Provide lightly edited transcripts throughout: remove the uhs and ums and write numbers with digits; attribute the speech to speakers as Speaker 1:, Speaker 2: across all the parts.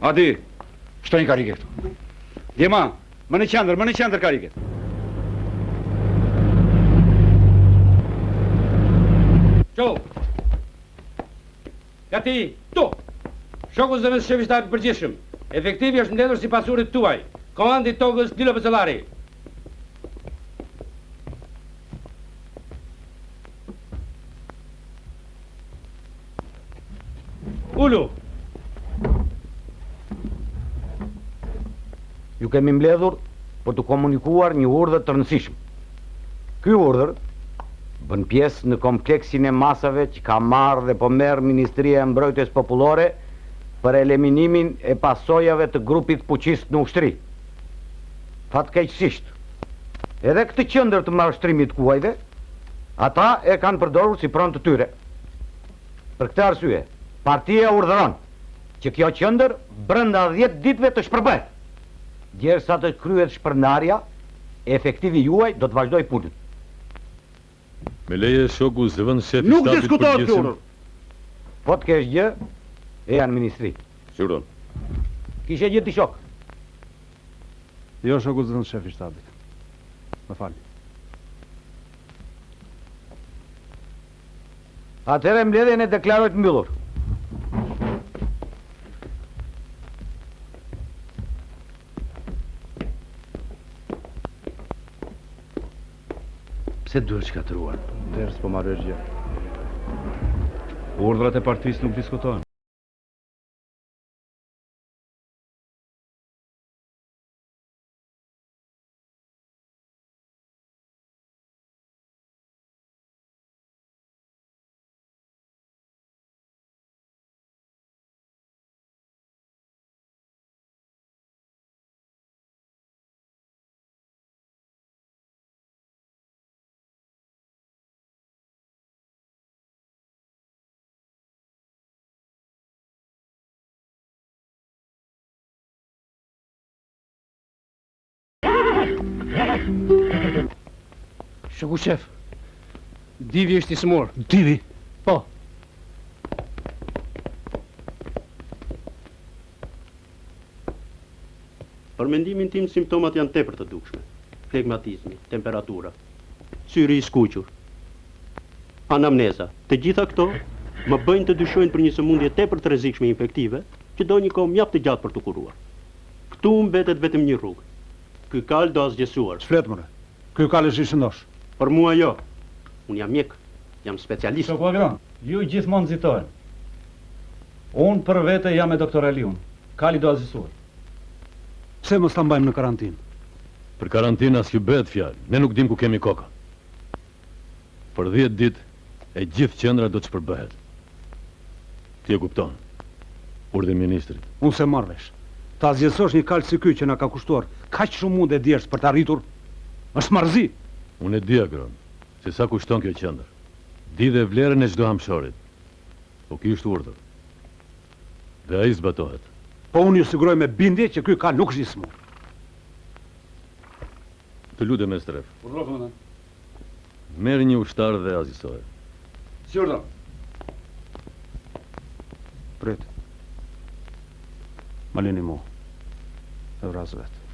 Speaker 1: Hadi, shtojnë karike këtu. Djema, më në qendër karike. Qo! Gati, tu! Shoku zëvës shefishtar të përgjithshëm. Efektivi është mbledhur si pasurit tuaj. Komandi tokës Dilo Becellari. Ulu!
Speaker 2: Ju kemi mbledhur për të komunikuar një urdhër të rëndësishëm. Ky urdhër bën pjesë në kompleksin e masave që ka marrë dhe po merr Ministria e Mbrojtjes Popullore për eliminimin e pasojave të grupit fuqist në ushtri. Fatkeqësisht, edhe këtë qendër të mashtrimit kuajve, ata e kanë përdorur si pronë të tyre. Për këtë arsye, partia urdhëron që kjo qendër brenda 10 ditëve të shpërbëhet. Derisa të kryhet shpërndarja, efektivi juaj do të vazhdoj punën.
Speaker 3: Me leje shoku zëvend shefi
Speaker 2: Nuk
Speaker 3: shtapit
Speaker 2: diskutohet
Speaker 3: përgjithshëm.
Speaker 2: Po të kesh gjë, e janë ministri.
Speaker 3: Siguron.
Speaker 2: Kishe gjë ti shok.
Speaker 1: Jo, shoku zëvend shefi shtapit. Më fal.
Speaker 2: Atëherë mbledhjen e deklarohet mbyllur.
Speaker 1: Pse duhet shkatëruar? Derës po marrë gjë. Urdhrat e partisë nuk diskutohen.
Speaker 4: Shoku shef, Divi është i smur.
Speaker 1: Divi?
Speaker 4: Po.
Speaker 5: Për mendimin tim, simptomat janë tepër të dukshme. Flegmatizmi, temperatura, syri i skuqur, anamneza. Të gjitha këto më bëjnë të dyshojnë për një sëmundje tepër të rrezikshme infektive, që do një kohë mjaft të gjatë për të kuruar. Ktu mbetet vetëm një rrugë. Ky kal do asgjësuar.
Speaker 1: Ç'flet more? Ky kal është i shëndosh.
Speaker 5: Për mua jo. Unë jam mjek, jam specialist.
Speaker 1: Shoku Agron, ju gjithmonë nxitohen. Unë për vete jam me doktor Aliun. Kali do azisuar. Pse mos ta mbajmë në karantinë?
Speaker 3: Për karantinë as që bëhet fjalë. Ne nuk dim ku kemi koka. Për 10 ditë e gjithë qendra do të shpërbëhet. Ti e kupton? Urdhri i ministrit.
Speaker 6: Unë se marr vesh. Ta zgjesosh një kalë si ky që na ka kushtuar kaq shumë mundë djersh për të arritur, është marrëzi.
Speaker 3: Unë e di Agron, se sa kushton kjo qendër. Di dhe vlerën e çdo hamshorit. Po ky është urdhër. Dhe ai zbatohet.
Speaker 6: Po unë ju siguroj me bindje që ky kal nuk është i smur.
Speaker 3: Të lutem me stref.
Speaker 1: Urdhro komandant.
Speaker 3: Merr një ushtar dhe azisoje.
Speaker 1: Si urdhro?
Speaker 6: Prit. Ma lini mu. E vras vetë.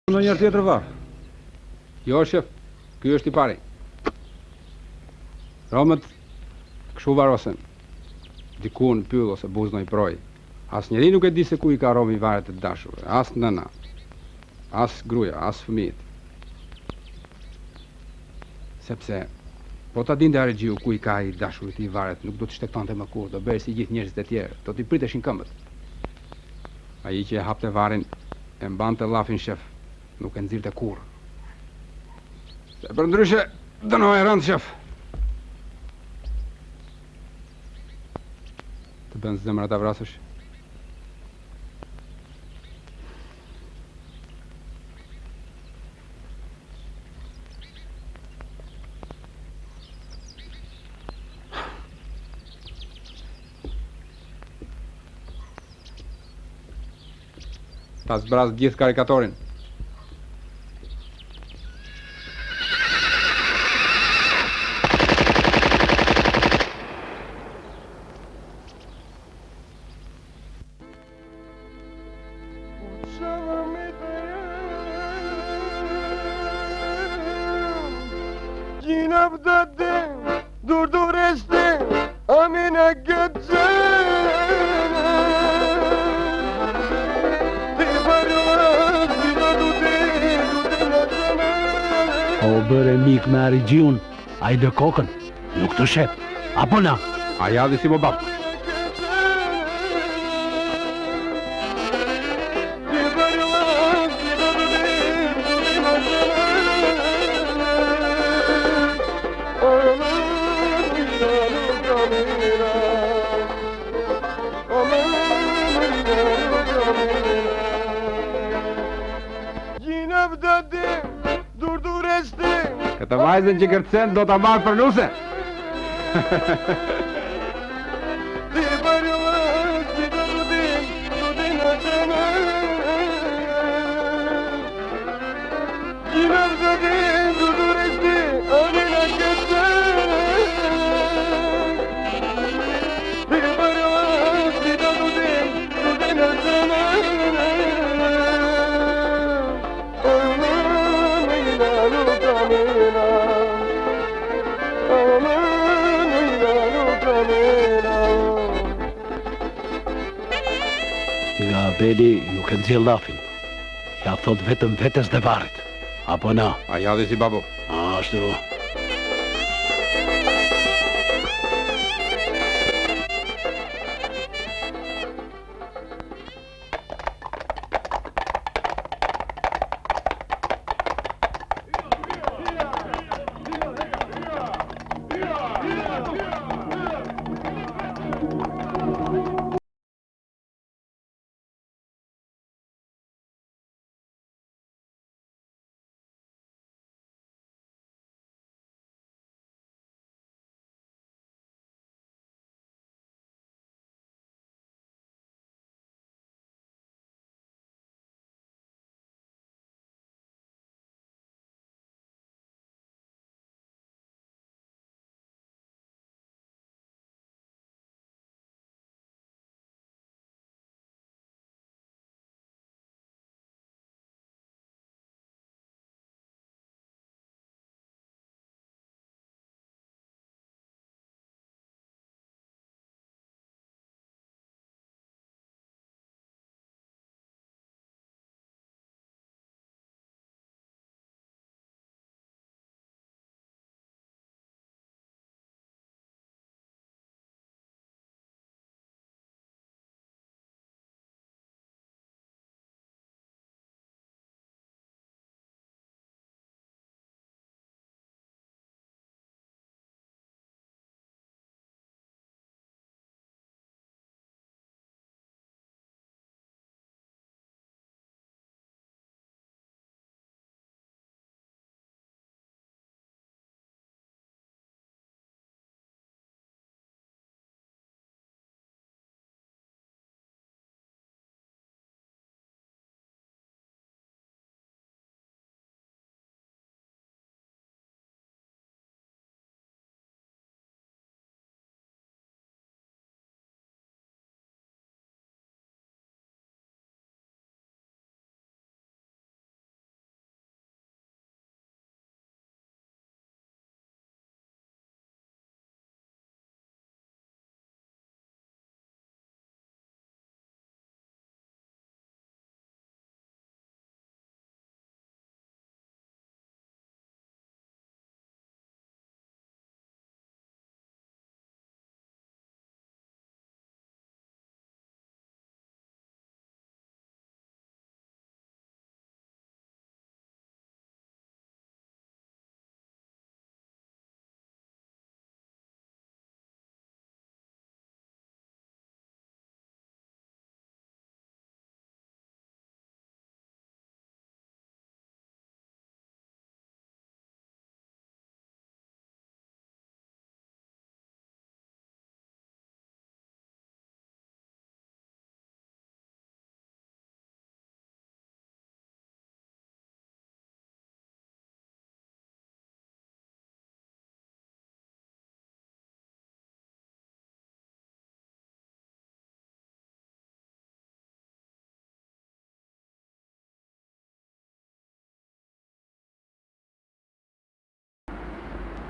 Speaker 6: Në njërë tjetër varë.
Speaker 4: Jo, shef, ky është i pari. Romët, këshu varosen. Diku në pyll ose buz në i proj. As njeri nuk e di se ku i ka Romi varet të dashurve. As nëna, as gruja, as fëmijët. Sepse, po ta dinte Aregjiu ku i ka i dashurit i varet, nuk do të shtektonte më kur, do bëri si gjithë njerëzit e tjerë, do t'i priteshin këmbët. Ai që e hapte varin, e mbante llafin shef, nuk e nxirte kurrë. Se për ndryshe, dënoj rënd, shef. Të bën zemra ta vrasësh? Ta zbraz gjithë karikatorin.
Speaker 7: O bëre mik me Aregjiun, a i dë kokën, nuk të shep, apo na?
Speaker 4: A jadhi si më bap. Këtë vajzën që kërcen do t'a marrë për nuse.
Speaker 7: Nga Beli nuk e nxjell llafin. Ja thot vetëm vetes dhe varrit. Apo na?
Speaker 4: A jadhi si babo.
Speaker 7: Ashtu.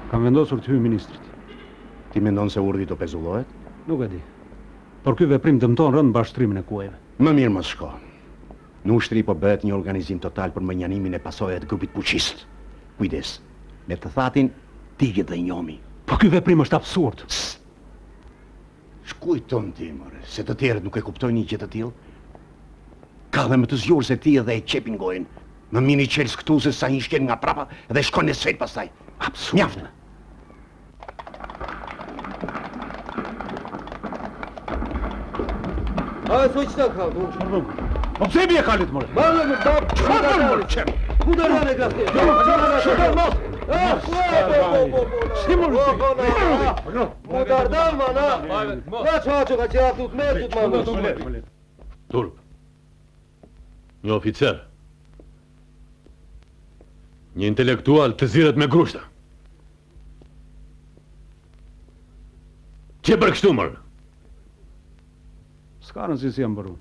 Speaker 6: Kam vendosur të hyj ministrit.
Speaker 8: Ti mendon se urdhi do pezullohet?
Speaker 6: Nuk e di. Por ky veprim dëmton rënd mbashtrimin e kuajve.
Speaker 8: Më mirë mos shko. Në ushtri po bëhet një organizim total për menjanimin e pasojave të grupit fuqist. Kujdes. Me të thatin tigët dhe njomi.
Speaker 6: Po ky veprim është absurd.
Speaker 8: Shkujton ti, more, se të tjerët nuk e kuptojnë një gjë të tillë. Ka dhe më të zgjurë se ti edhe e qepin gojën. Më mini qelës këtu se sa një shken nga prapa dhe shkon në sfet pastaj.
Speaker 6: Absurd.
Speaker 8: Mjaftë.
Speaker 6: Po pse bie kalit more?
Speaker 3: Turp. Një oficer. Një intelektual të ziret me grushta. Që për kështu mërë?
Speaker 6: S'ka rëndësi si jam bërun.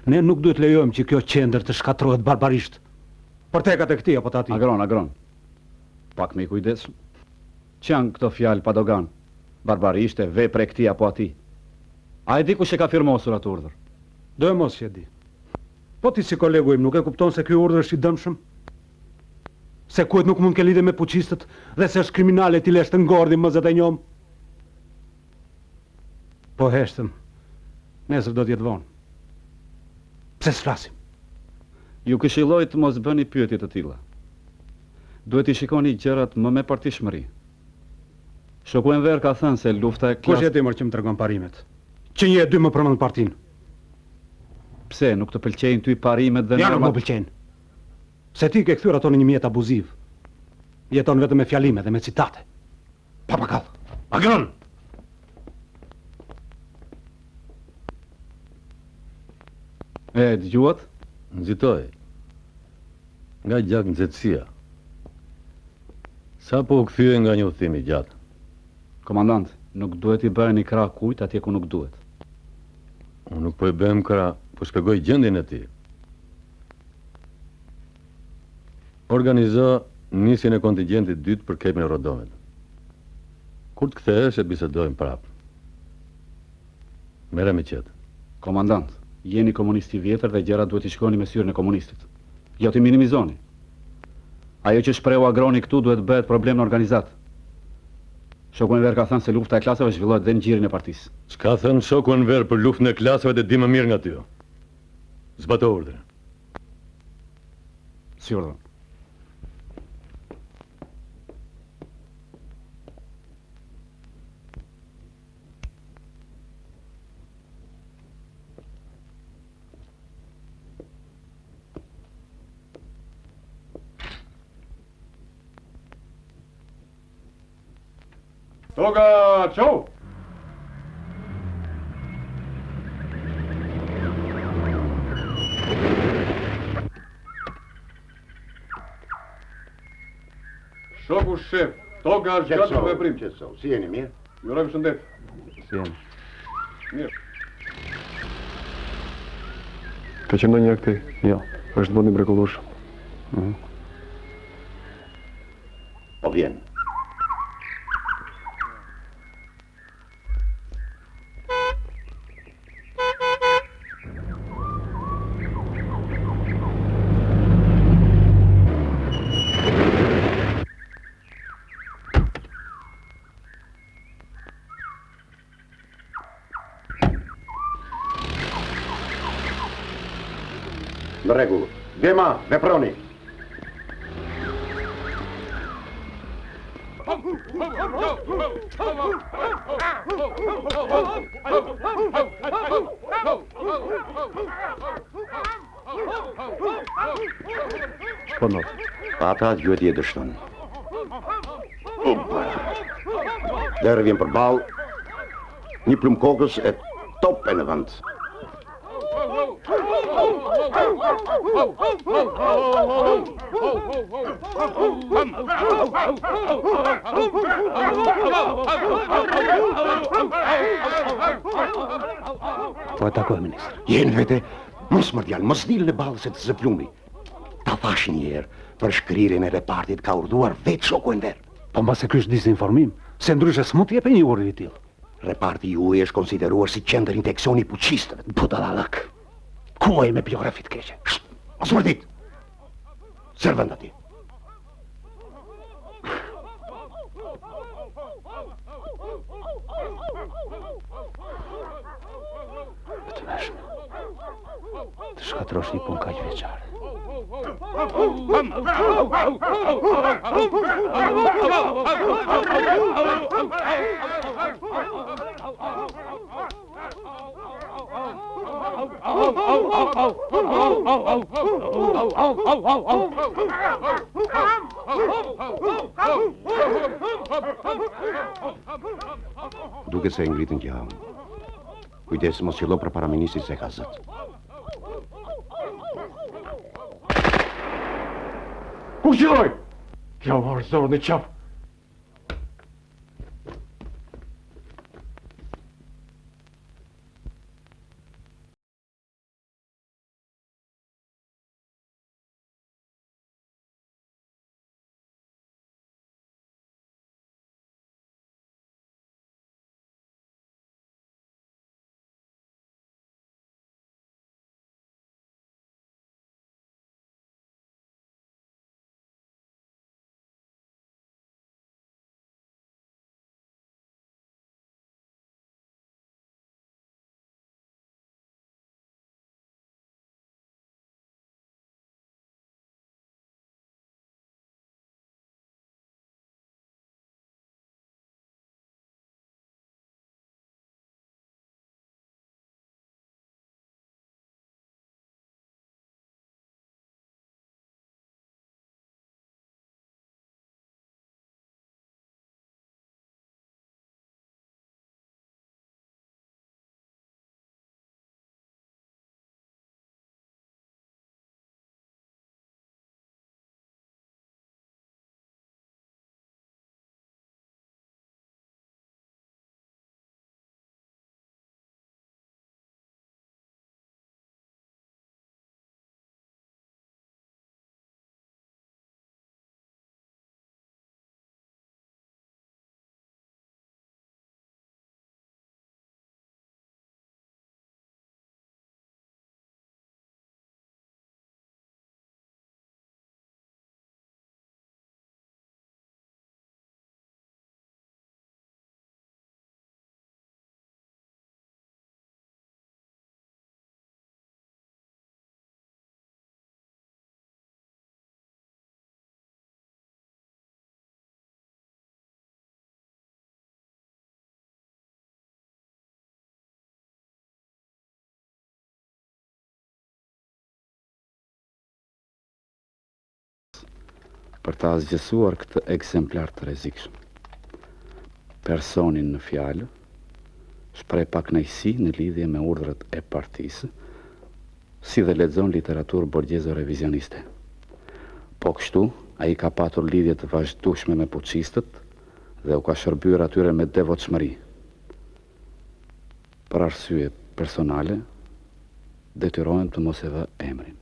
Speaker 6: Ne nuk duhet lejojmë që kjo qendër të shkatrohet barbarisht. Për tekat e këtij apo të atij.
Speaker 9: Agron. Pak me i kujdesshëm. Që janë këto fjalë pa dogan? Barbarishte, vepre e këtij apo atij. A e di kush e ka firmosur atë urdhër?
Speaker 6: Do e mos që e di. Po ti si kolegu im nuk e kupton se ky urdhër është i dëmshëm? Se kuet nuk mund ke lidhje me fuqistët dhe se është kriminale ti lesh të ngordhi mëzet e njom? Po heshtëm. Nesër do t'jetë vonë. Pse s'flasim?
Speaker 9: Ju këshilloj të mos bëni pyetje të tilla. Duhet i shikoni gjërat më me partishmëri. Shoku Enver ka thënë se lufta e
Speaker 6: Kush je ti mor që më tregon parimet? Që një e dy më përmend partinë.
Speaker 9: Pse nuk të pëlqejnë ty parimet dhe
Speaker 6: Ja nuk më pëlqejnë. Se ti ke kthyer ato në një mjet abuziv. Jeton vetëm me fjalime dhe me citate. Papakall.
Speaker 3: Agron!
Speaker 9: E dëgjuat?
Speaker 3: Nxitoj. Nga gjak nxehtësia. Sa po u kthye nga një udhim i gjatë.
Speaker 9: Komandant, nuk duhet i bëni krah kujt atje ku nuk duhet.
Speaker 3: Unë nuk po i bëjmë krah, po shpjegoj gjendjen e tij. Organizo nisjen e kontingjentit dytë për kepin e Rodomit. Kur të kthehesh e bisedojmë prapë. Merrem i qetë.
Speaker 9: Komandant, jeni komunist i vjetër dhe gjërat duhet i shikoni me syrin e komunistit. Jo t'i minimizoni. Ajo që shprehu Agroni këtu duhet bëhet problem në organizat. Shoku Enver ka thënë se lufta e klasave zhvillohet dhe në gjirin e partisë.
Speaker 3: Çka thënë shoku Enver për luftën e klasave dhe di më mirë nga ty. Zbato urdhrin.
Speaker 9: Si urdhën?
Speaker 1: Toga, ciao!
Speaker 10: Shoku shef, toga është gjatë për veprim.
Speaker 8: Qetëso, si jeni mirë?
Speaker 10: Jurojmë shëndet.
Speaker 9: Si jeni?
Speaker 10: Mirë. Ka qenë ndonjë këtij?
Speaker 9: Jo.
Speaker 10: Është vend i mrekullueshëm.
Speaker 8: Po vjen. Në rregull. Dema, veproni.
Speaker 9: Shponot.
Speaker 8: Ata gjyëti e dështon. Derë vjen përballë. Një plumë kokës e top e në vend.
Speaker 6: Po atakoj, ministr.
Speaker 8: Jenë vete, mos më djalë, mos dilë në balë se të zë plumi. Ta thash një herë, Për shkrirjen e repartit ka urdhëruar vetë shoku Enver.
Speaker 6: Po mbase ky është disinformim, se ndryshe s'mund të jepë një urdhër i tillë.
Speaker 8: Reparti juaj është konsideruar si qendër infeksioni i puçistëve.
Speaker 6: Budallak.
Speaker 8: Ku ai me biografi të keqe? Mos mordit. Servant aty.
Speaker 6: Të veshme. Të shkatrosh një punë kaq veçare.
Speaker 8: Duket se e ngritën gjahën. Kujdes mos qello për paraministrit se ka zët.
Speaker 10: Ku qëlloj? Kjo marrë zorë në qapë.
Speaker 9: Për ta zgjesuar këtë ekzemplar të rrezikshëm. Personin në fjalë shpreh pakënaqësi në lidhje me urdhrat e partisë, si dhe lexon literaturë borgjezo revizioniste. Po kështu, ai ka patur lidhje të vazhdueshme me puçistët dhe u ka shërbyer atyre me devotshmëri. Për arsye personale, detyrohen të mos e vë emrin.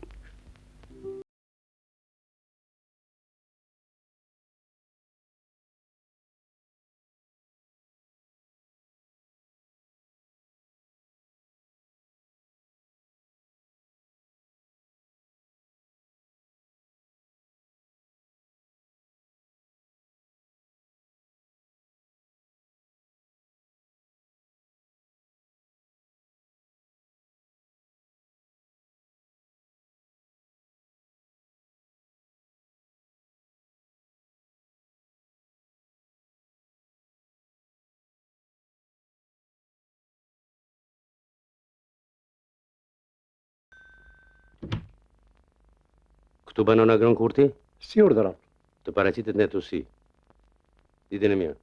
Speaker 11: Këtu banon Agron Kurti?
Speaker 8: Si urdhëron?
Speaker 11: Të paraqitet në Tusi. Ditën e mirë.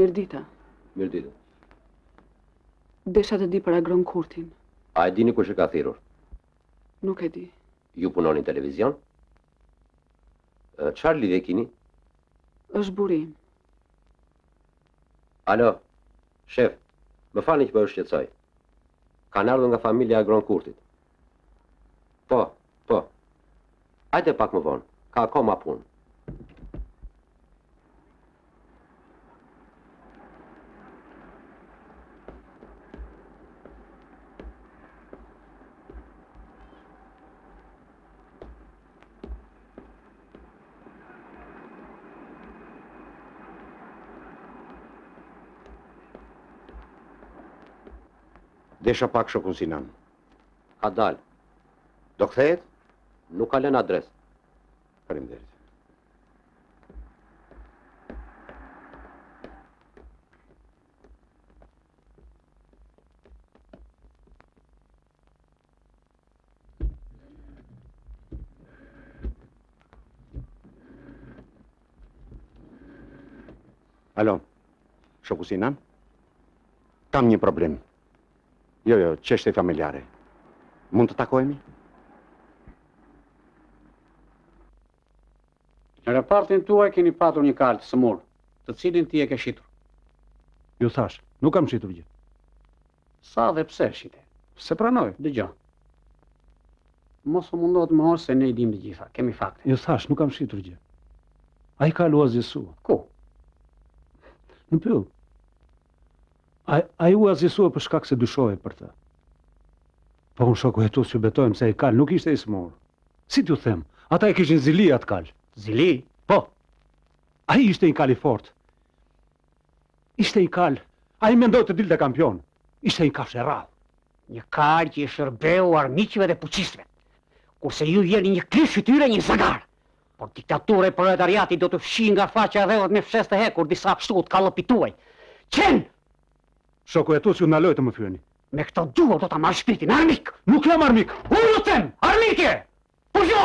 Speaker 12: Mirë dita.
Speaker 11: Mirë ditë.
Speaker 12: Desha të di për Agron Kurtin.
Speaker 11: A e dini kush e ka thirrur?
Speaker 12: Nuk e di.
Speaker 11: Ju punoni në televizion? Çfarë lidhje keni?
Speaker 12: Është burim.
Speaker 11: Alo, shef, më falni që po ju shqetësoj. Kanë ardhur nga familja Agron Kurtit. Po. Hajde pak më vonë, ka akoma punë.
Speaker 8: Desha pak shokun Sinan.
Speaker 11: Ka dalë.
Speaker 8: Do kthehet?
Speaker 11: Nuk ka lënë adres.
Speaker 8: Faleminderit. Alo, shoku Sinan? Kam një problem. Jo, çështje familjare. Mund të takohemi?
Speaker 9: Në repartin tuaj keni patur një kalë të sëmur, të cilin ti e ke shitur.
Speaker 6: Ju thash, nuk kam shitur gjë.
Speaker 9: Sa dhe pse shite?
Speaker 6: Se pranoj.
Speaker 9: Dëgjoj. Mos u mundohet më orë se ne I dim të gjitha, kemi fakte.
Speaker 6: Ju thash, nuk kam shitur gjë. Ai ka u azjesua.
Speaker 9: Ku?
Speaker 6: Në pyll. Ai u azjesua për shkak se dyshoi për të. Po unë shoku hetus që betojmë se ai kal nuk ishte I smur. Si t'ju them, ata e kishin zili atë kal.
Speaker 9: Zili?
Speaker 6: Po. Ai ishte I kal I fort. Ishte I kal. Ai mendoi të dilte kampion. Ishte I kafshë rrallë.
Speaker 13: Një kal që I shërbeu armiqve dhe fuqishve. Kurse ju jeni një krysh fytyre, një zagar. Por diktatura e proletariatit do të fshi nga faqja e dhëut me fshes të hekur disa pshtu të kallëpit tuaj. Qen!
Speaker 6: Shoku hetus ju ndaloi të më fyeni.
Speaker 13: Me këto duar do ta marr shpirtin, armik!
Speaker 6: Nuk jam armik!
Speaker 13: Unë ju them, armike! Po jo!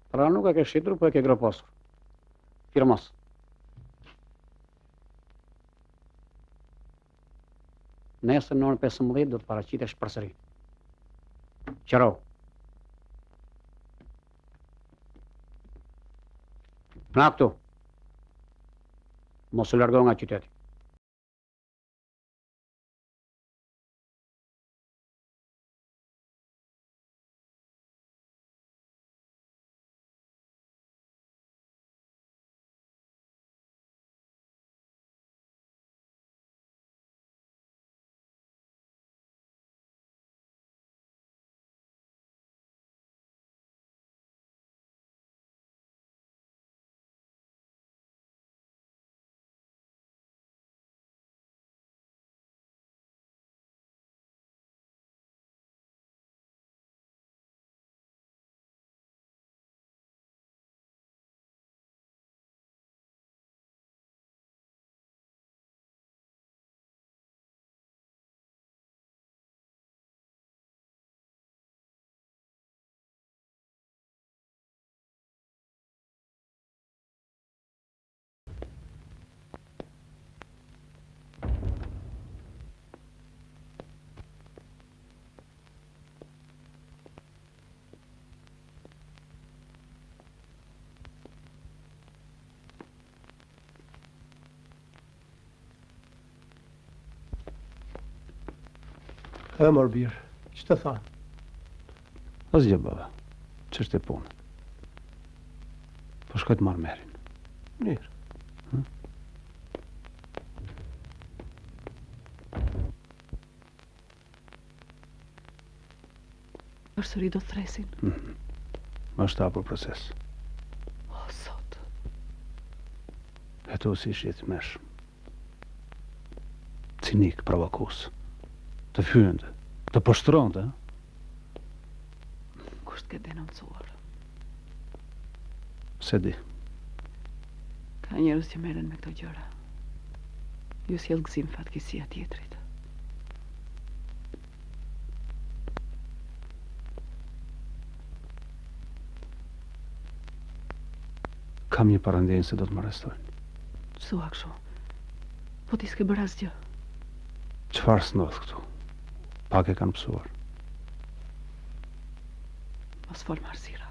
Speaker 9: Pra nuk e ke shitur, po e ke groposur. Firmos. Nesër në orën 15 do të paraqitesh përsëri. Qero. Na këtu. Mos u largo nga qyteti.
Speaker 14: E mor birë, që të tha?
Speaker 6: Asgjë baba, ç'është e punë. Po shkoj të marr merin.
Speaker 14: Mirë.
Speaker 12: Përsëri do thresin.
Speaker 6: Është hapur proces.
Speaker 12: O, sot.
Speaker 6: Hetus ishi I tmeshëm. Cinik, provokues. Të fyende, të poshtronte.
Speaker 12: Kush t'ke denoncuar?
Speaker 6: Se di.
Speaker 12: Ka njerëz që merren me këto gjëra. Ju sjell gëzim fatkeqësia tjetrit.
Speaker 6: Kam një parandejnë se do të më arrestojnë.
Speaker 12: Thua kështu. Po ti s'ke bërë asgjë.
Speaker 6: Çfarë s'ndodh këtu? Pak e kanë pësuar.
Speaker 12: Mos fol marsira.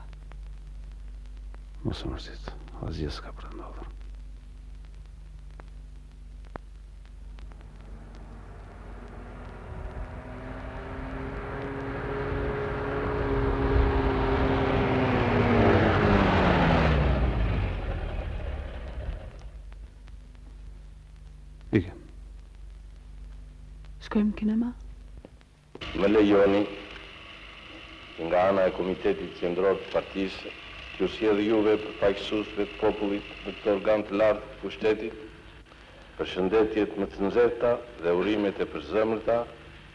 Speaker 6: Mos më mërzit, asgjë s'ka për të ndodhur. Ike.
Speaker 12: Shkojmë kinema?
Speaker 15: Më lejoni nga ana e Komitetit Qendror të Partisë t'ju sjell juve përfaqësuesve të popullit në këtë organ të lartë të pushtetit përshëndetjet më të nxehta dhe urimet e përzemërta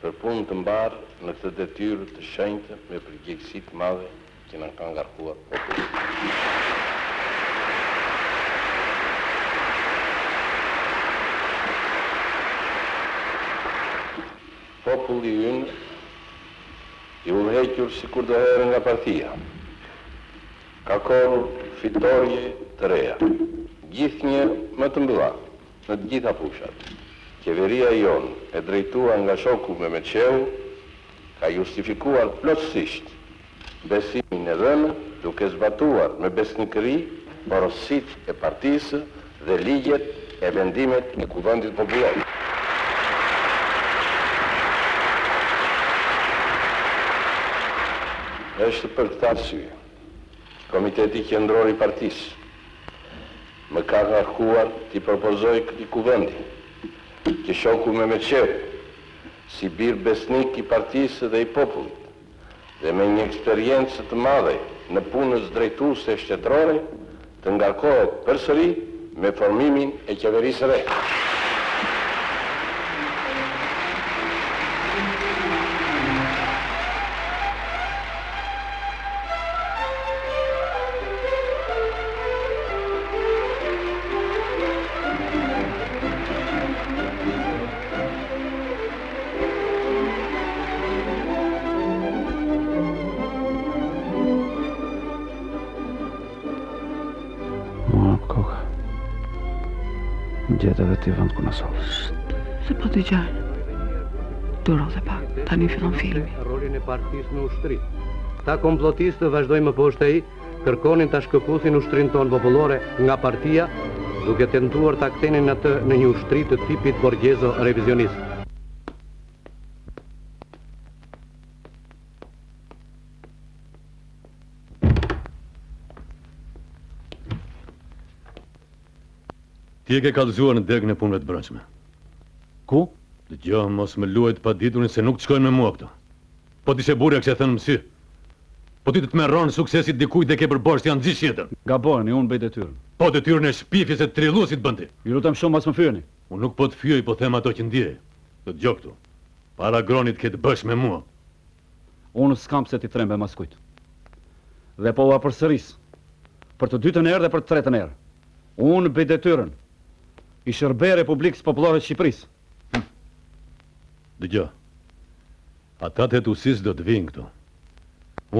Speaker 15: për punë të mbarë në këtë detyrë të shenjtë me përgjegjësi të madhe që na ka ngarkuar populli. Populli ynë i udhëhequr sikur do herë nga partia. Ka korrur fitorje të reja, gjithnjë më të mbëdha në të gjitha fushat. Qeveria jonë e drejtuar nga shoku Mehmetçeu ka justifikuar plotësisht besimin e dhënë duke zbatuar me besnikëri porositë e partisë dhe ligjet e vendimet e Kuvendit Popullor. Është për këtë arsye, Komiteti Qendror i Partisë më ka ngarkuar t'i propozoj këtij kuvendi që shoku Mehmetçeu, si bir besnik i partisë dhe i popullit dhe me një eksperiencë të madhe në punës drejtuese shtetërore, të ngarkohet përsëri me formimin e qeverisë së re.
Speaker 6: Gjeta dhe ti vend ku në solë.
Speaker 12: Se po t'i gjajnë. Duro dhe pak, tani fillon filmi.
Speaker 16: Rolin e partisë me ushtri. Ta komplotistë vazhdojnë më poshtë ai, kërkonin ta shkëputin ushtrinë tonë popullore nga partia, duke tentuar ta kthenin atë në një ushtri të tipit borgjezo revizionist.
Speaker 3: Ti e ke kallëzuar në degën e punëve të brendshme.
Speaker 6: Ku?
Speaker 3: Dëgjoj, mos më luajt pa diturin se nuk të shkojnë me mua këto. Po ti se burja kështë e thënë mësy. Po ti të merron suksesit dikujt dhe ke përbosht janë gjithë jetën.
Speaker 9: Gabojeni, unë bëj detyrën.
Speaker 3: Po detyrën e shpifjes e trilluesit bën ti.
Speaker 9: Ju lutem shumë mos më fyeni.
Speaker 3: Unë nuk po të fyej, po them ato që ndjej. Të dëgjoj këtu. Para gronit ke të bësh me mua.
Speaker 9: Unë s'kam pse ti trembe mas kujt. Dhe po ua përsëris. Për të dytën herë dhe për të tretën herë. Unë bëj detyrën. I shërbej Republikës Popullore të Shqipërisë.
Speaker 3: Dëgjoj. Ata të hetusis do të vinë këtu.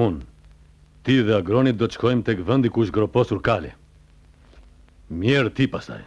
Speaker 3: Unë, ti dhe Agronit do të shkojmë tek vendi ku është groposur Kali. Mjerë ti pastaj.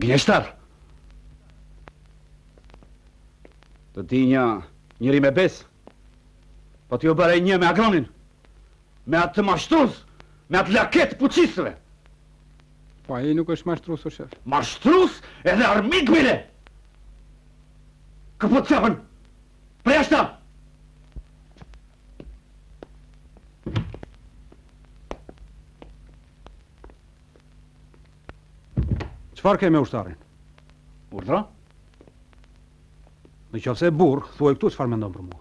Speaker 9: Gënjeshtar. Të di njëri me bes, po t'ju bëre një me agronin, me atë mashtrus, me atë laket puqisëve.
Speaker 4: Po ai nuk është mashtrus o shef.
Speaker 9: Mashtrus edhe armik bile! Këpët qapën! Prej ashta!
Speaker 6: Qëfar ke me ushtarin?
Speaker 9: Urdhra?
Speaker 6: Në qofse e burr, thuaj këtu çfarë mendon për mua.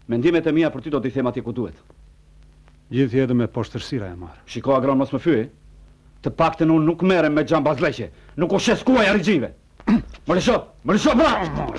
Speaker 9: Mendimet e mia për ty do t'i them atje ku duhet.
Speaker 6: Gjithë jetën me poshtërsira e marr.
Speaker 9: Shiko agron mos më fyej. Të paktën unë nuk merrem me xhambazleqe, nuk u shes kuaj argjive. Më lësho bravo!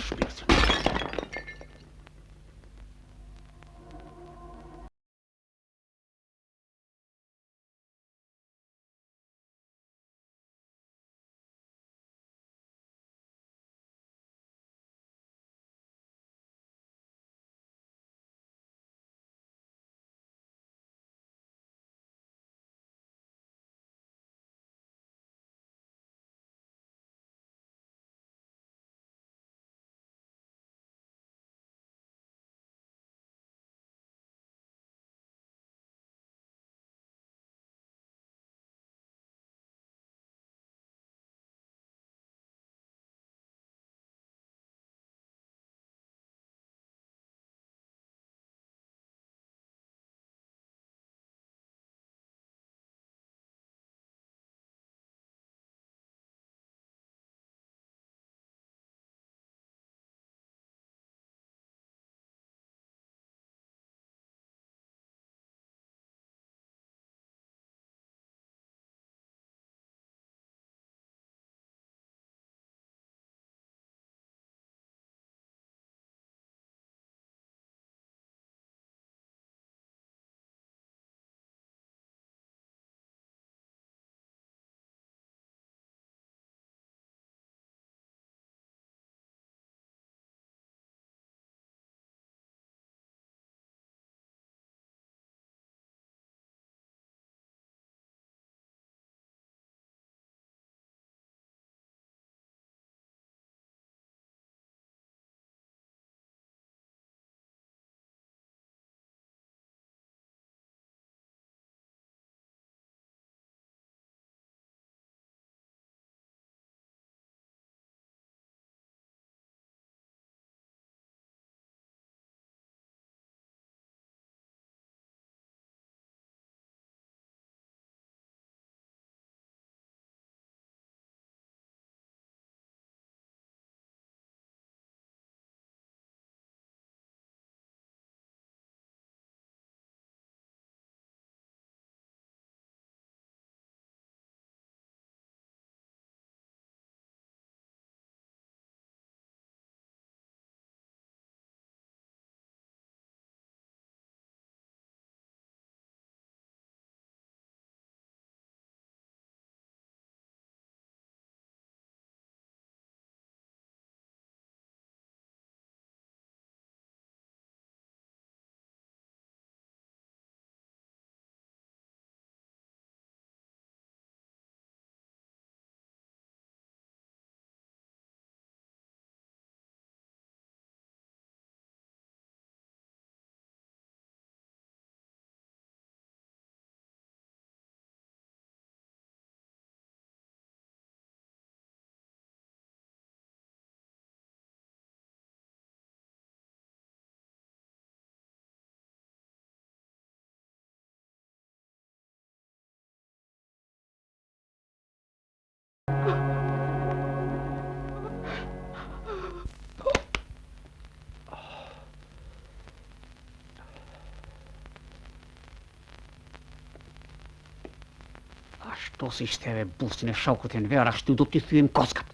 Speaker 13: Ashtu si shteve bustin e shokut e në verë, ashtu do t'i thyem koskat.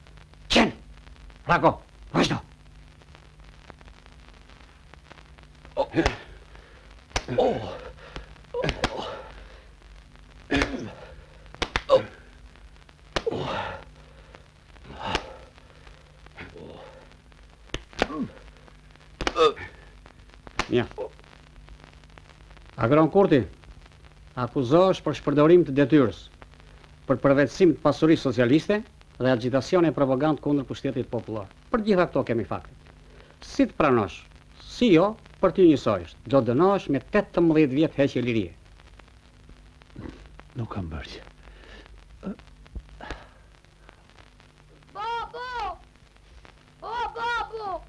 Speaker 13: Qenë! Rago, vazhdo! Mja. Agron Kurti, akuzohesh për shpërdorim të detyrës, për përvetësim të pasurisë socialiste, dhe agitacione propagandë kundër pushtetit popullor. Për gjitha këto kemi fakte. Si të pranosh, si jo, për ty njësoj është. Do dënohesh me 18 vjet heqje lirie.
Speaker 7: Nuk kam bërgjë.
Speaker 17: Babo! O, babo!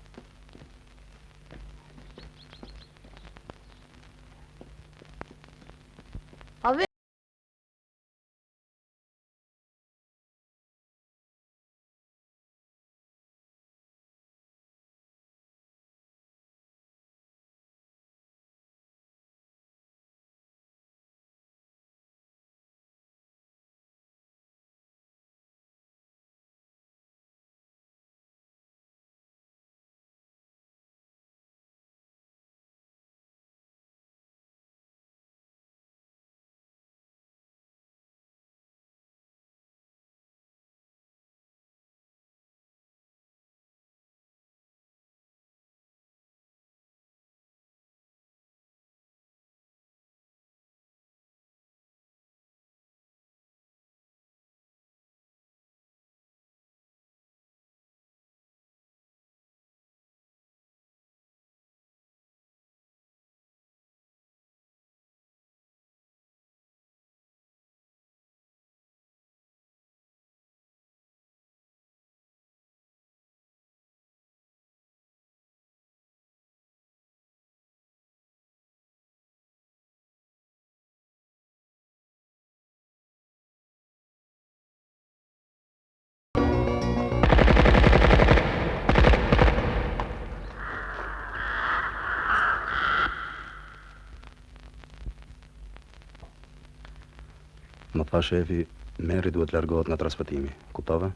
Speaker 9: Më tha shefi, Meri duhet largohet nga transmetimi. Kuptove?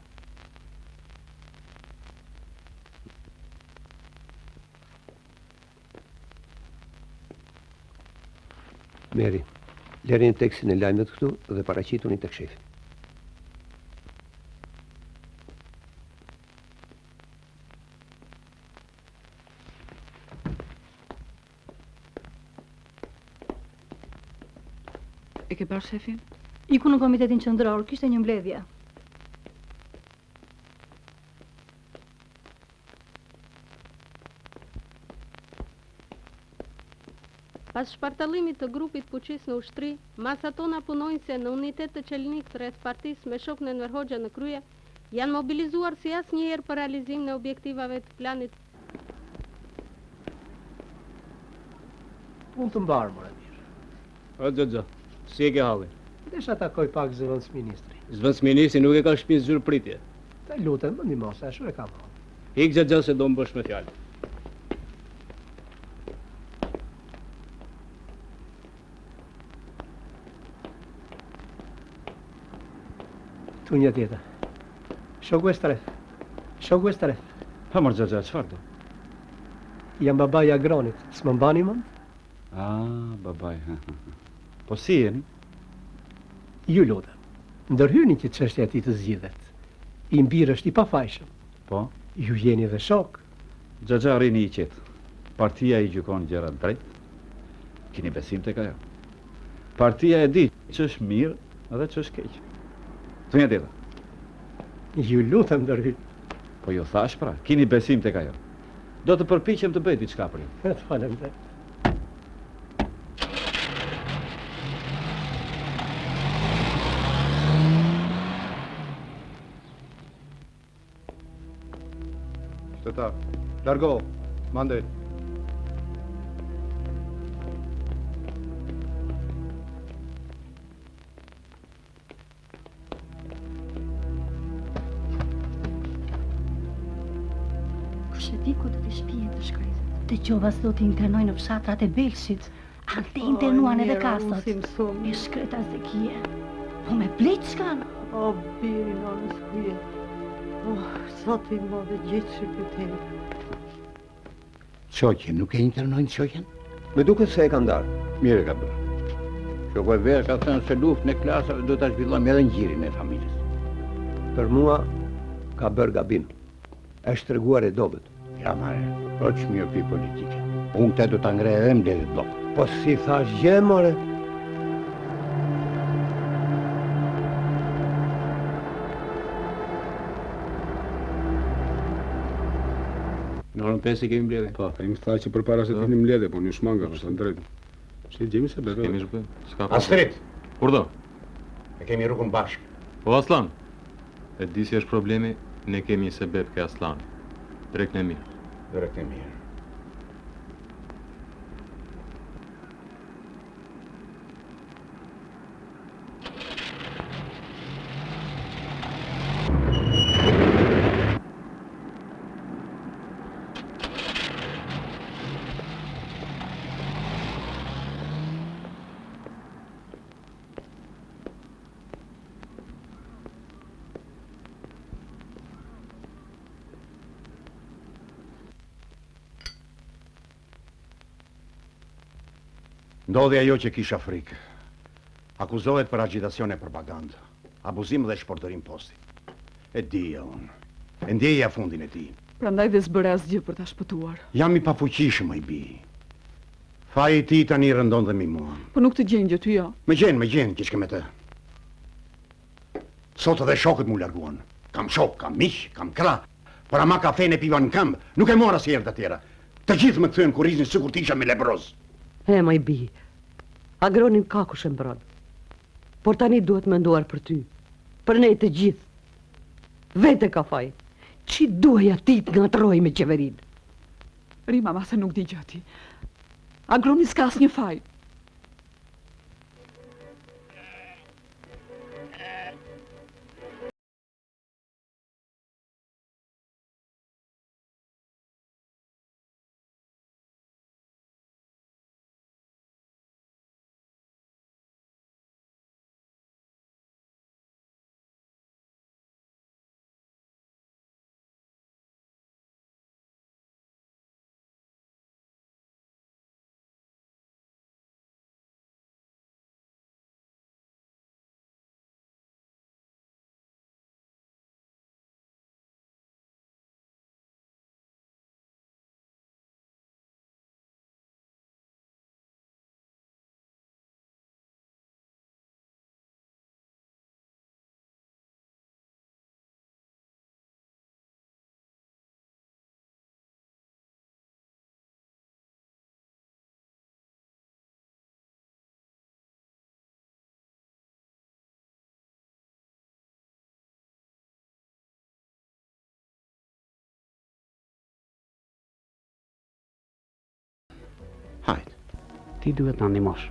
Speaker 14: Meri, lerini tekstin e lajmet këtu dhe paraqituni tek shefi.
Speaker 12: E ke parë shefin?
Speaker 18: Iku në komitetin qendror, kishte një mbledhje.
Speaker 19: Pas shpartallimit të grupit fuqis në ushtri, masat tona punojnëse në unitet të qelnik rreth partisë me shokun Enver Hoxha në krye, janë mobilizuar si asnjëherë për realizim në objektivave të planit.
Speaker 14: Unë të mbarë, more mirë.
Speaker 16: O, Gjoxha, si e ke halli?
Speaker 14: Desha takoj pak zëvendës ministri.
Speaker 16: Zëvendës ministri nuk e ka shpinë zyrë pritje.
Speaker 14: Të lutem, më ndihmose, ashtu e kam halli.
Speaker 16: Ik Gjoxha se do më bësh me fjalë.
Speaker 14: Tu një tjetër. Shoku e stref. Shoku e stref.
Speaker 9: Ha mërë Gjoxha, qëfar do?
Speaker 14: Jam babaj i Agronit, s'më mbani më?
Speaker 9: Babaj, po si jeni?
Speaker 14: Ju lutem, ndërhyni që çështja ti të zgjidhet. I mbirë është i pafajshëm.
Speaker 9: Po?
Speaker 14: Ju jeni dhe shok.
Speaker 9: Gjoxha rini i qetë. Partia i gjykon gjërat drejt. Kini besim tek ajo. Partia e di që është mirë edhe që është keq. Të një tjetër.
Speaker 14: Ju lutem ndërhyni.
Speaker 9: Po ju thash pra, kini besim tek ajo. Do të përpiqem të bëj diçka për ju.
Speaker 14: Të faleminderit.
Speaker 10: Shtetar, largo, mandej.
Speaker 18: Kush e di ku do t'i shpijen të shkrizet? Të qova s'do t'i internoj në fshatrat e Belshit. Ante internuan edhe kastat. Me shkreta Zekie. Po me blit shkan.
Speaker 20: O, biri nonës kuje. Sa ti më dhe gjithë që për te.
Speaker 8: Qoqen, nuk e internojnë qoqen?
Speaker 14: Me duke se e ka ndarë.
Speaker 8: Mire ka bërë. Shoko e verë ka thënë se luft në klasave do të zhvillojmë edhe ngjirin e familjes.
Speaker 14: Për mua, ka bërë gabim. Është treguar e dobët.
Speaker 8: Ja, mare, proq mjopi politike. Unë te do të ngre edhe mbledhjet blok.
Speaker 14: Po si thash gje, more?
Speaker 4: Në orën 5 i kemi mbledhje.
Speaker 9: Po.
Speaker 6: Ai më tha që përpara se të vini mbledhje, po një shmanga, është në drejtë. Si gjemi se bebe.
Speaker 4: Kemi shbë. S'ka.
Speaker 8: Astrid,
Speaker 3: Urdhë.
Speaker 8: e kemi rrugën bashkë.
Speaker 3: Po Aslan. E di si është problemi, ne kemi një sebeb ke Aslan. Drejt në mirë.
Speaker 8: Drejt në mirë. Ndodhi ajo që kisha frikë. Akuzohet për agitacion e propagandë, abuzim dhe shpordërim posti. E dija unë. E ndjeja fundin e tij.
Speaker 12: Prandaj dhe s'bëre asgjë për ta shpëtuar.
Speaker 8: Jam i pafuqishëm, ai bi. Faji i tij tani rëndon dhe mi mua.
Speaker 12: Po nuk të gjen gjë ty jo.
Speaker 8: Me gjen, që me të. Sot edhe shokët mu larguan. Kam shok, kam miq, kam krah. Por ama kafen e piva në këmbë, nuk e mora si herë të tjera. Të gjithë më thënë kur ishin sikur të isha me lebroz.
Speaker 20: Ma i bi, Agronin ka kush e mbron. Por tani duhet menduar për ty, për ne të gjithë. Vete ka faj, që duhet ati të ngatroj me qeverin.
Speaker 12: Rima, ma se nuk di gjëti. Agroni s'ka as një faj.
Speaker 8: Hajde.
Speaker 13: Ti duhet në ndihmosh.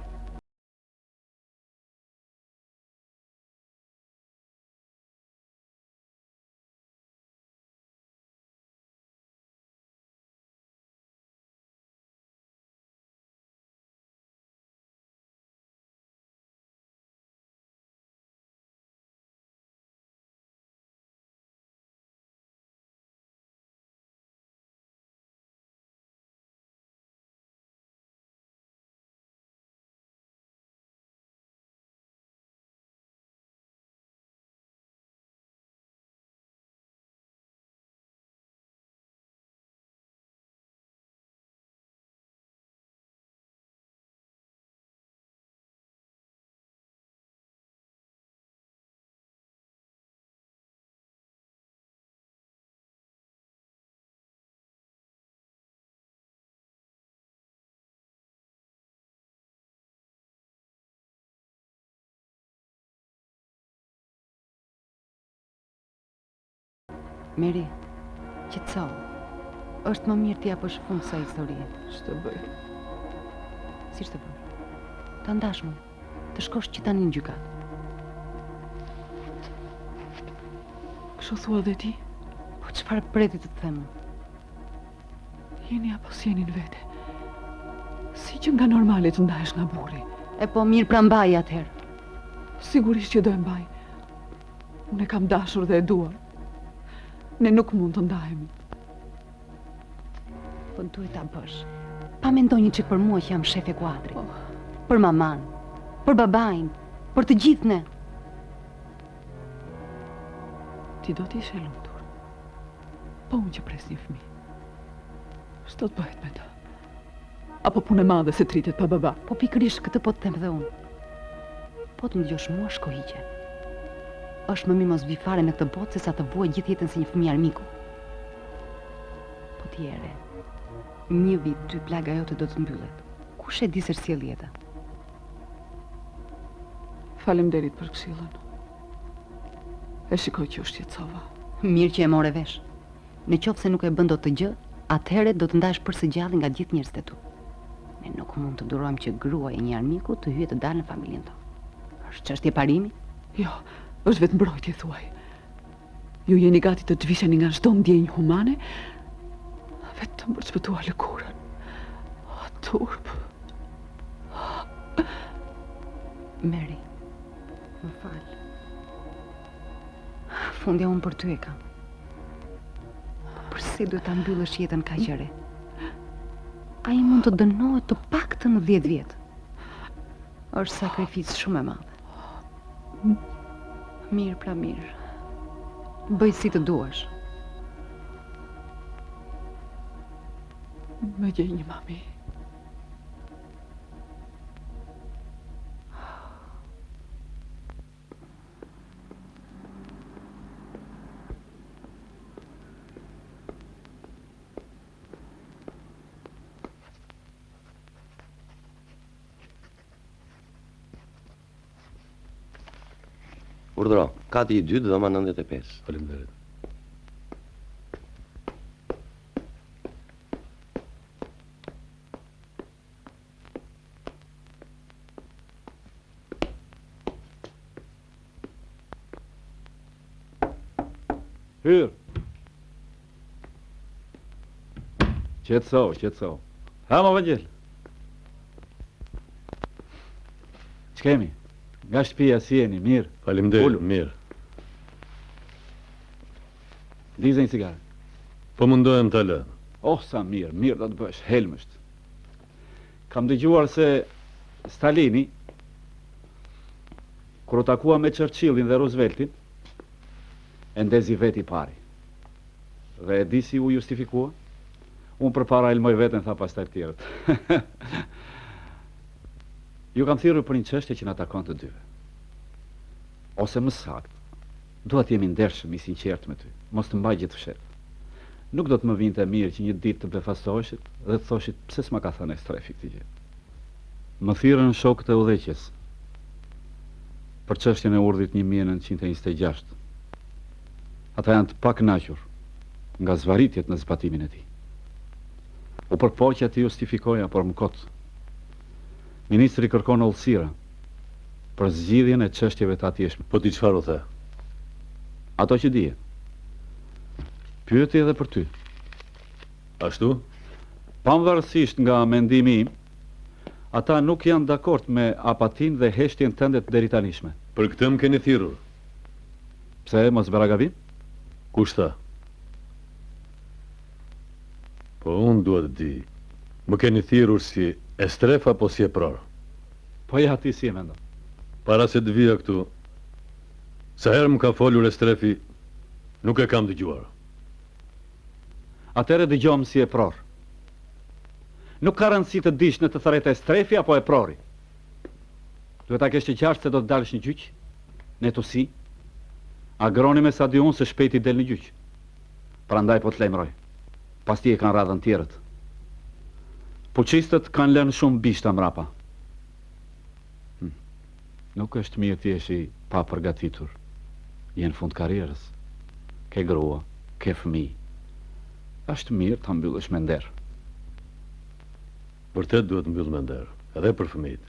Speaker 12: Meri, qetëso. Është më mirë t'i japësh fund sa historie. Ç'të bëj? Si ç'të bëj? Ta ndash më, të shkosh që tani në gjykat. Kështu thua dhe ti? Po çfarë preti të them? Jeni apo s'jeni në vete? Si që nga normale të ndahesh nga burri. E po mirë pra mbaj atëherë. Sigurisht që do e mbaj. Unë e kam dashur dhe e dua. Ne nuk mund të ndahemi. Po në duhet ta bësh. Pa mendoj një çik për mua që jam shef e kuadrit. Për maman, për babain, për të gjithë ne. Ti do t'i ishe lumtur. Po unë që pres një fëmijë. Ç'do të bëhet me ta? Apo punë e madhe se tritet pa baba? Po pikërisht këtë po të them dhe unë. Po të më dëgjosh mua shko hiqe. Është më mirë mos vi fare në këtë botë se sa të vuaj gjithë jetën si një fëmijë armiku. Po
Speaker 21: tjere. Një vit ty plaga jote do të mbyllet. Kush e di se sjell jeta?
Speaker 12: Faleminderit për këshillën. E shikoj që u shqetësova.
Speaker 21: Mirë që e more vesh. Në qoftë se nuk e bën dot të gjë, atëherë do të ndash përsë gjallë nga gjithë njerëzit e tu. Ne nuk mund të durojmë që gruaja e një armiku të hyjë të dalë në familjen tonë. Është çështje parimi?
Speaker 12: Jo, është vetë mbrojtje thuaj. Ju jeni gati të zhvisheni nga çdo ndjenjë humane, vetëm për të shpëtuar lëkurën. O, turp.
Speaker 21: Mary, më fal. Fundja unë për ty e kam. Përse duhet ta mbyllësh jetën kaq e re? Ai mund të dënohet të paktën 10 vjet. Është sakrificë shumë e madhe. Mirë pra mirë. Bëj si të duash.
Speaker 12: Më gjej një mami.
Speaker 11: Urdhëro, kati i 2, dhoma 95.
Speaker 3: Faleminderit.
Speaker 9: Hyr. Qetëso. Ha më vëngjel. Ç'kemi? Nga shtëpia si jeni, mirë?
Speaker 3: Faleminderit, mirë.
Speaker 9: Dizë një cigarë.
Speaker 3: Po mundohem ta lë.
Speaker 9: Oh, sa mirë do të bësh, helmësht. Kam dëgjuar se Stalini, kur u takua me Churchillin dhe Rooseveltin, e ndezi veti pari. Dhe e di si u justifikua? Unë përpara elmoj veten, tha pastaj tjerët. Ju kam thirrur për një çështje që na takon të dyve. Ose më saktë, dua të jemi ndershëm, i sinqert me ty. Mos të mbaj gjithë fshet. Nuk do të më vinte mirë që një ditë të befastoheshit dhe të thoshit pse s'ma ka thënë strefi këtë gjë. Më thirrën shokët e udhëheqjes për çështjen e urdhit 1926. Ata janë të pakënaqur nga zvaritjet në zbatimin e tij. U përpoqja të justifikoja, por më kot. Ministri kërkon ullësira për zgjidhjen e çështjeve të atjeshme.
Speaker 3: Po ti çfarë u the?
Speaker 9: Ato që dije. Pyeti edhe për ty.
Speaker 3: Ashtu?
Speaker 9: Pavarësisht nga mendimi im, ata nuk janë dakord me apatin dhe heshtjen tënde të deritanishme.
Speaker 3: Për këtë më keni thirrur.
Speaker 9: Pse mos bëra gabim?
Speaker 3: Kush tha? Po unë duhet të di. Më keni thirrur si e stref apo si e pror?
Speaker 9: Po ja ti si e mendon?
Speaker 3: Para se të vija këtu, sa herë më ka folur e strefi, nuk e kam dëgjuar.
Speaker 9: Atëre dëgjom si e pror. Nuk ka rëndësi të dish në të thërrejtë e strefi apo e prori. Duhet ta kesh të qartë se do të dalësh në gjyq, ne tu si. Agroni me sa di unë se shpejti del në gjyq. Prandaj po të lajmëroj. Pas ti e kanë radhën tjerët. Fuqistët kanë lënë shumë bishta mrapa. Nuk është mirë ti jesh i pa përgatitur. Je në fund karrierës. Ke grua, ke fëmijë. Është mirë ta mbyllësh me nder.
Speaker 3: Vërtet duhet mbyll me nder, edhe për fëmijët.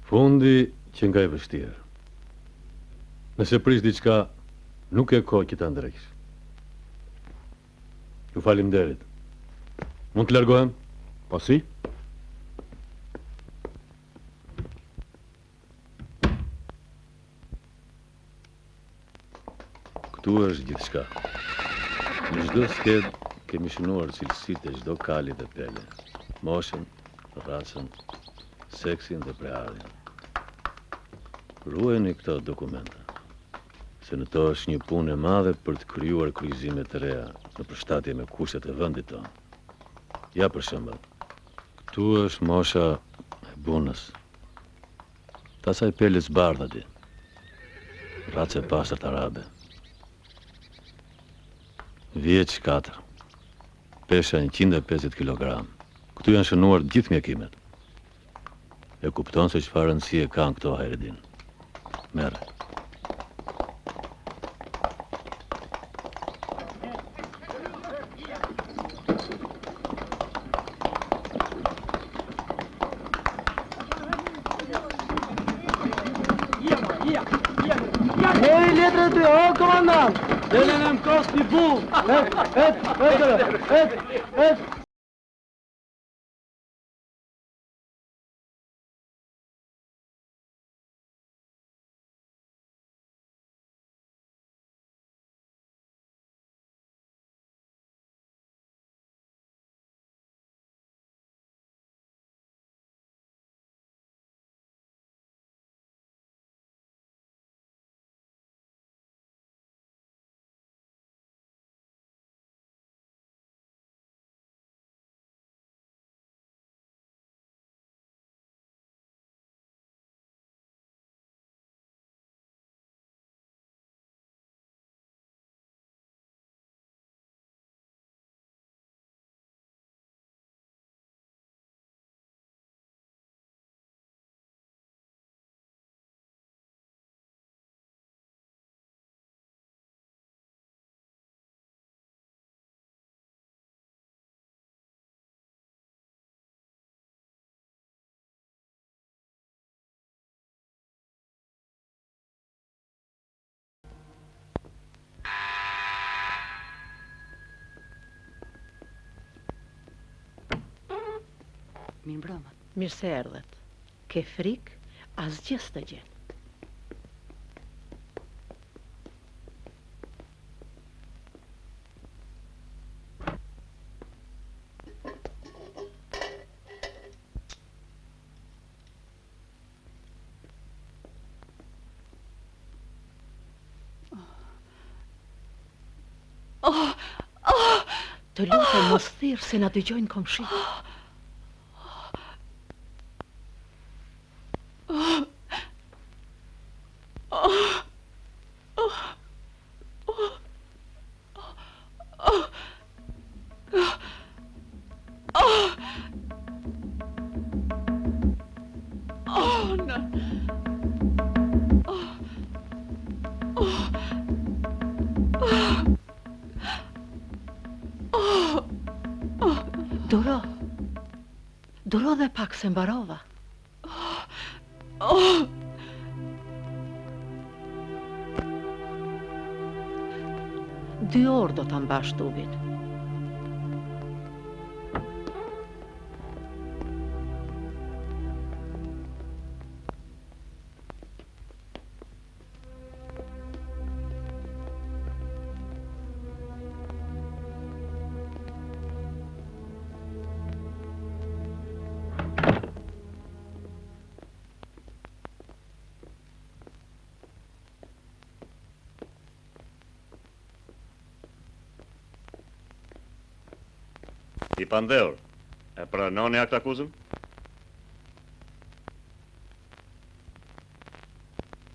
Speaker 3: Fundi që nga e vështirë. Nëse prish diçka, nuk e kohë që ta ndreksh. Ju faleminderit. Mund të largohem?
Speaker 9: Po si?
Speaker 3: Këtu është gjithçka. Në çdo skedë kemi shënuar cilësitë e çdo kali dhe pele. Moshën, racën, seksin dhe preardhjen. Ruajeni këto dokumenta, se në to është një punë e madhe për të krijuar kryqëzime të reja në përshtatje me kushtet e vendit tonë. Ja për shembull, këtu është mosha e bunës. Tasaj pelës bardhati, racë e pastërt arabe. Vjeç 4, pesha 150 kg. Këtu janë shënuar gjithë mjekimet. E kupton se çfarë rëndësie kanë këto, Hayreddin. Merre.
Speaker 14: Hej, letra ty, o, komandant! Dele në më kos një bull! Et!
Speaker 21: Mirë mbrëma.
Speaker 2: Mirë se erdhet. Ke frikë, asgjë s'të gjen. Të lutem mos thirr se na dëgjojnë komshitë. Duro dhe pak se mbarova. Dy orë do ta mbash tubin.
Speaker 22: I pandeur, e pranoni akt akuzën?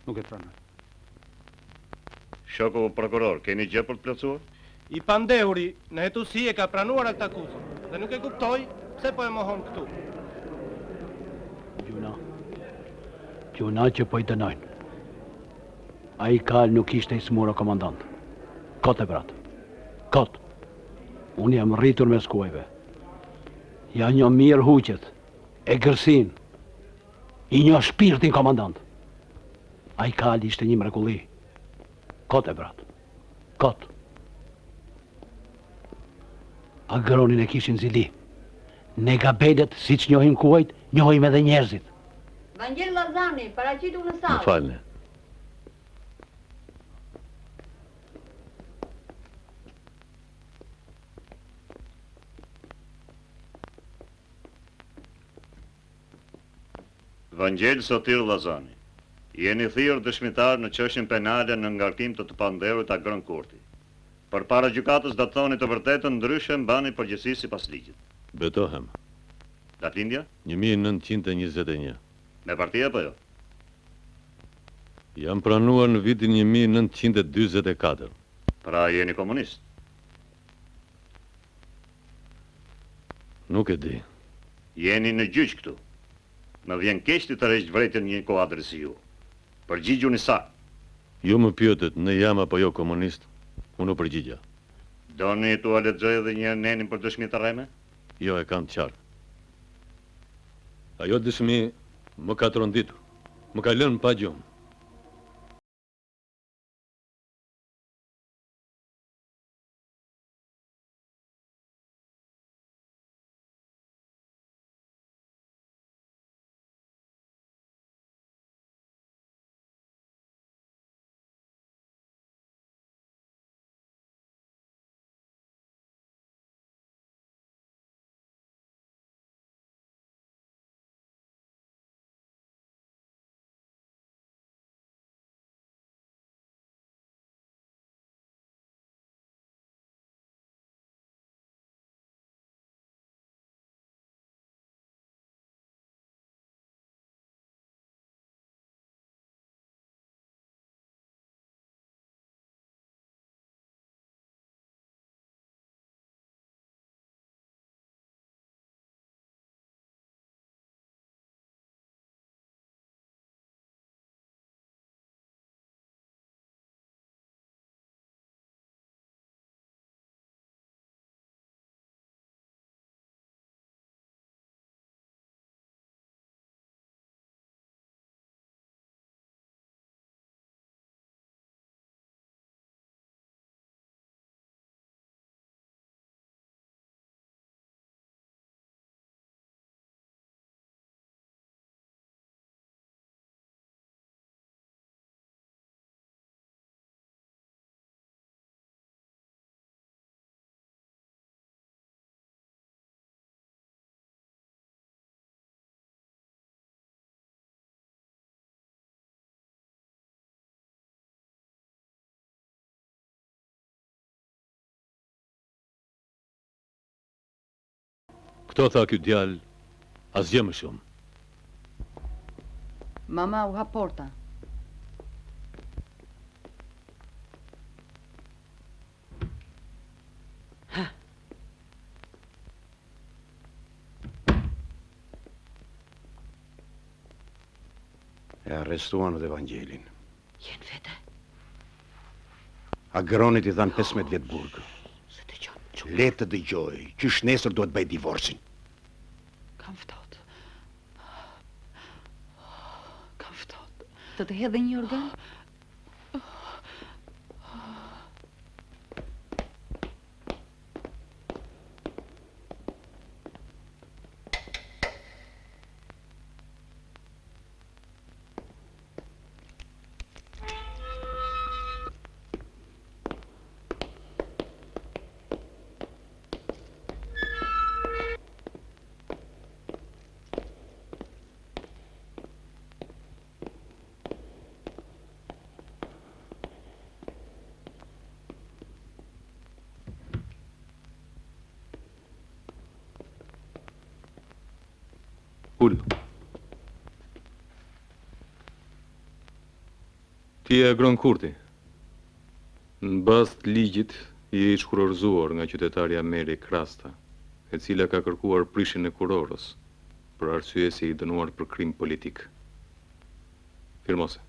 Speaker 6: Nuk e pranoj.
Speaker 22: Shoku prokuror, keni gjë për të plotësuar?
Speaker 16: I pandeuri në hetusi e ka pranuar akt akuzën dhe nuk e kuptoj pse po e mohon këtu.
Speaker 7: Gjuna që po i dënojnë. A i kal nuk ishte i smuro komandant. Kot e brat. Kot. Unë jam rritur me skuajve. Ja një mirë huqet, e gërsin, i një shpirtin komandant. A i kal ishte një mrekulli. Kot e brat. Kot. Agronin e kishin zili. Ne gabedet, si që njohim kuajt, njohim edhe njerëzit.
Speaker 23: Vangel Lazani, paraqitu në salë.
Speaker 3: Më falni.
Speaker 22: Vangel Sotir Lazani, jeni thirrur dëshmitar në çështjen penale në ngarkim të panderit Agron Kurti. Përpara gjykatës do të thoni të vërtetën, ndryshe mbani përgjegjësi sipas ligjit.
Speaker 3: Betohem.
Speaker 22: Datindja?
Speaker 3: 1921.
Speaker 22: Me parti apo jo?
Speaker 3: Jam pranuar në vitin 1944.
Speaker 22: Pra jeni komunist?
Speaker 3: Nuk e di.
Speaker 22: Jeni në gjyq këtu. Më vjen keq të tërheq vërejtën një kuadër si ju. Përgjigjuni sa.
Speaker 3: Ju më pyetet, ne jam apo jo komunist? Unë u përgjigja.
Speaker 22: Doni t'u lexoj edhe një herë nenin për dëshmi të rreme?
Speaker 3: Jo, e kam të qartë. Ajo dëshmi më ka tronditur. Më ka lënë pa gjumë. Këto tha ky djalë, asgjë më shumë.
Speaker 21: Mama u hap porta.
Speaker 8: E arrestuan dhe Evangelin.
Speaker 21: Jenë vete.
Speaker 8: Agronit I dhanë 15 vjetë burgë. Le të dëgjoj, qysh nesër duhet bëj divorcin.
Speaker 21: Kam ftohtë. Kam ftohtë. Të të hedhe një organ?
Speaker 3: Ull. Ti e Gron Kurti. Në bazë të ligjit I shkurorzuar nga qytetarja Meri Krasta, e cila ka kërkuar prishjen e kurorës për arsye se I dënuar për krim politik. Firmose.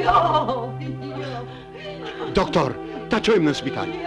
Speaker 18: Jo,
Speaker 8: Doktor, ta qojmë në spital.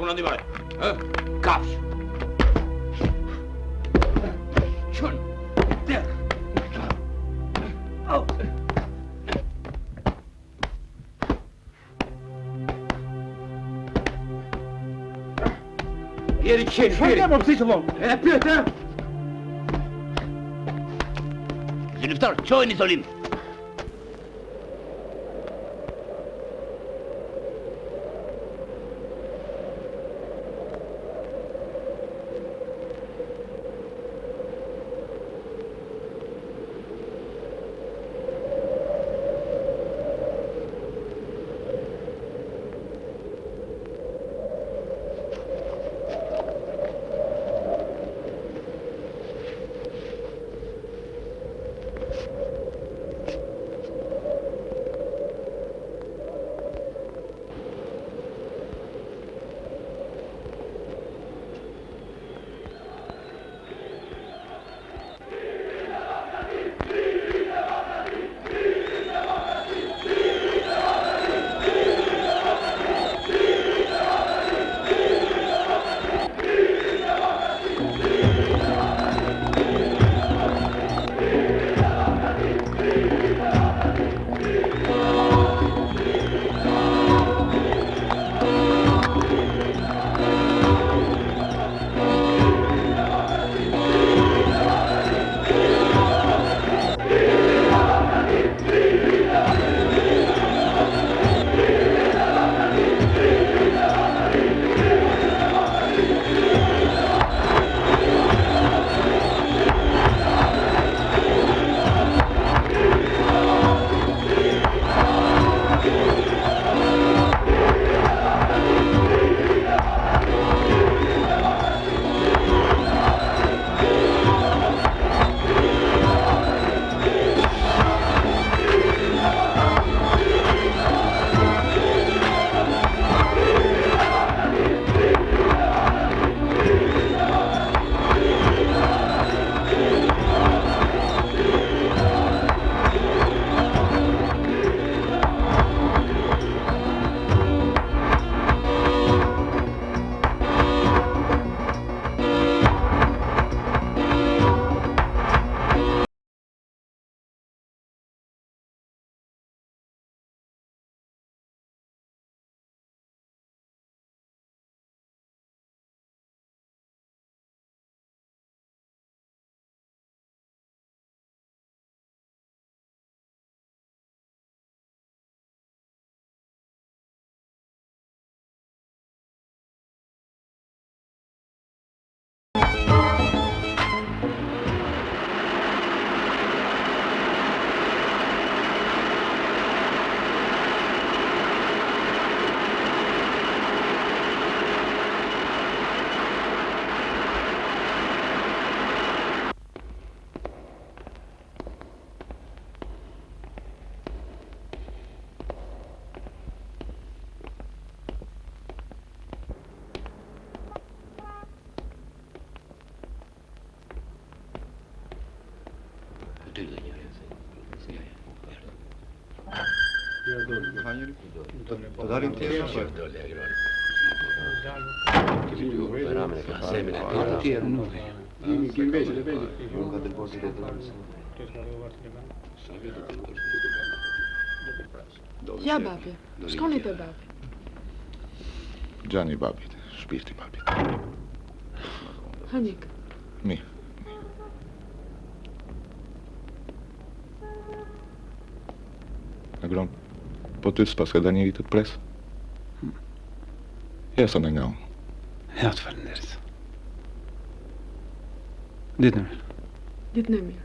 Speaker 1: Unë ndimaj, kafsh. Qënë, der. Jeri qenë,
Speaker 6: Shfarë ke më pësi që lonë?
Speaker 1: E pyet, Ziliftar, qojnë izolim.
Speaker 8: Të dalim tjerë,
Speaker 12: Ja, babi, shkoni te babi.
Speaker 5: Gjani babit, shpirti babit.
Speaker 12: Hanik.
Speaker 5: Mi. Agron, po ty s'pas ka da njëri të të presë? Ja sa në nga unë.
Speaker 6: Ja të falenderit. Ditë në mirë.
Speaker 12: Ditë në mirë.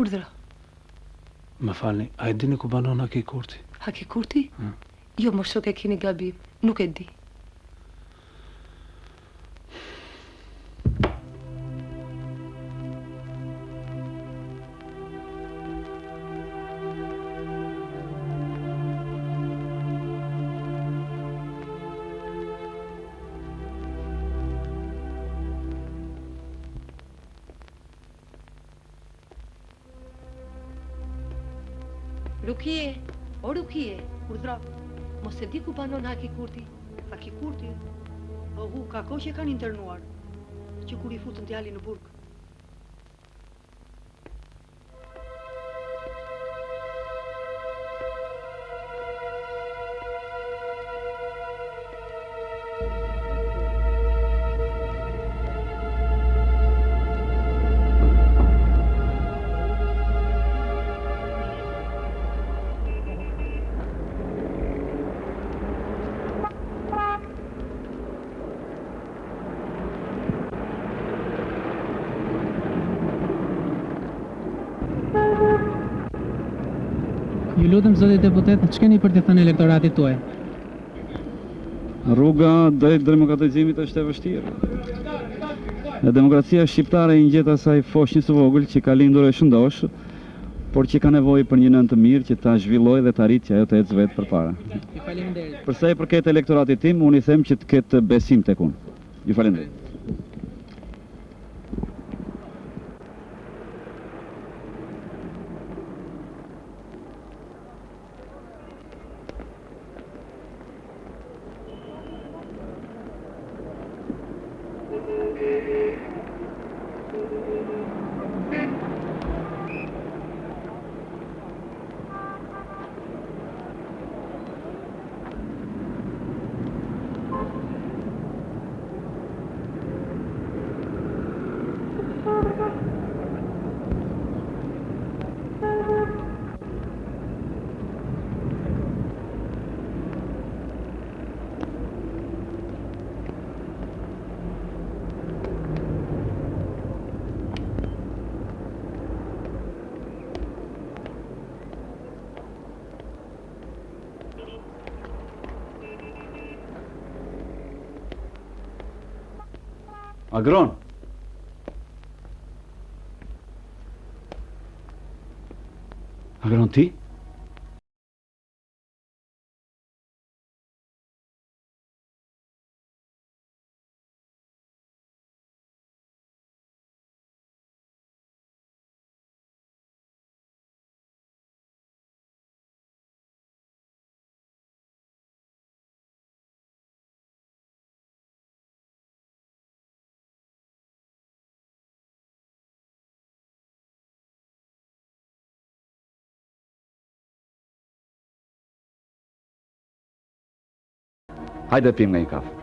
Speaker 21: Urdhra.
Speaker 6: Më falni, a e dini ku banon Haki Kurti?
Speaker 21: Haki Kurti? Jo, më shok e keni gabim. Nuk e di. Rukie, o Rukie, urdhra, mos e di ku banon Haki Kurti.
Speaker 18: Haki Kurti? Ohu, ka kohë që kanë internuar, që kur i futën djali në burg.
Speaker 15: Ju lutem zoti deputet, ç'keni për të thënë elektoratit tuaj?
Speaker 9: Rruga drejt demokratizimit është e vështirë. Dhe demokracia shqiptare i ngjet asaj foshnjës së vogël që ka lindur e shëndosh, por që ka nevojë për një nën të mirë që ta zhvillojë dhe ta arrijë që ajo të ecë vetë përpara.
Speaker 15: Ju faleminderit.
Speaker 9: Për sa i përket elektoratit tim, unë i them që të ketë besim tek unë. Ju falenderoj. Agron.
Speaker 6: Agron ti?
Speaker 9: Hajde pim nga një kafe.